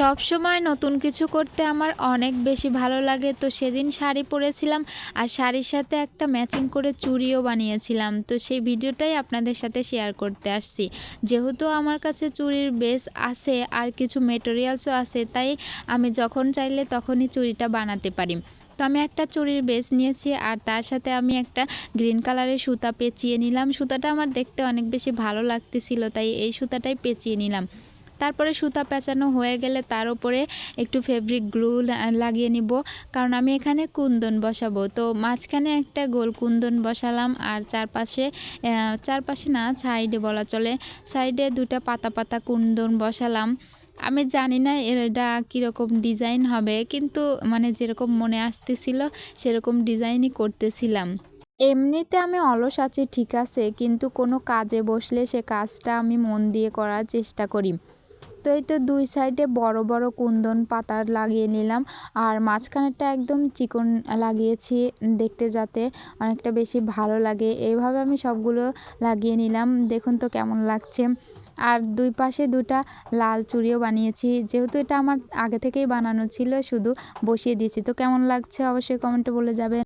সবসময় নতুন কিছু করতে আমার অনেক বেশি ভালো লাগে। তো সেদিন শাড়ি পরেছিলাম আর শাড়ির সাথে একটা ম্যাচিং করে চুড়িও বানিয়েছিলাম। তো সেই ভিডিওটাই আপনাদের সাথে শেয়ার করতে আসছি। যেহেতু আমার কাছে চুড়ির বেস আছে আর কিছু মেটেরিয়ালসও আছে, তাই আমি যখন চাইলে তখনই চুড়িটা বানাতে পারি। তো আমি একটা চুড়ির বেস নিয়েছি আর তার সাথে আমি একটা গ্রিন কালারের সুতা পেঁচিয়ে নিলাম। সুতাটা আমার দেখতে অনেক বেশি ভালো লাগতেছিল, তাই এই সুতাটাই পেঁচিয়ে নিলাম। তারপরে সুতা পেঁচানো হয়ে গেলে তার উপরে একটু ফেব্রিক গ্লু লাগিয়ে নিব, কারণ আমি এখানে কুন্দন বসাবো। তো মাঝখানে একটা গোল কুন্দন বসালাম আর চারপাশে না, সাইডে বলা চলে, সাইডে দুটা পাতা পাতা কুন্দন বসালাম। আমি জানি না এটা কীরকম ডিজাইন হবে, কিন্তু মানে যেরকম মনে আসতেছিল সেরকম ডিজাইনই করতেছিলাম। এমনিতে আমি অলস আছি ঠিক আছে, কিন্তু কোনো কাজে বসলে সে কাজটা আমি মন দিয়ে করার চেষ্টা করি। তো এই তো দুই সাইডে বড় বড় কুন্দন পাতা লাগিয়ে নিলাম আর মাঝখানেরটা একদম চিকন লাগিয়েছি, দেখতে যাতে অনেকটা বেশি ভালো লাগে। এইভাবে আমি সবগুলো লাগিয়ে নিলাম, দেখুন তো কেমন লাগছে। আর দুই পাশে দুটা লাল চুড়িও বানিয়েছি, যেহেতু এটা আমার আগে থেকেই বানানো ছিল, শুধু বসিয়ে দিয়েছি। তো কেমন লাগছে অবশ্যই কমেন্টে বলে যাবেন।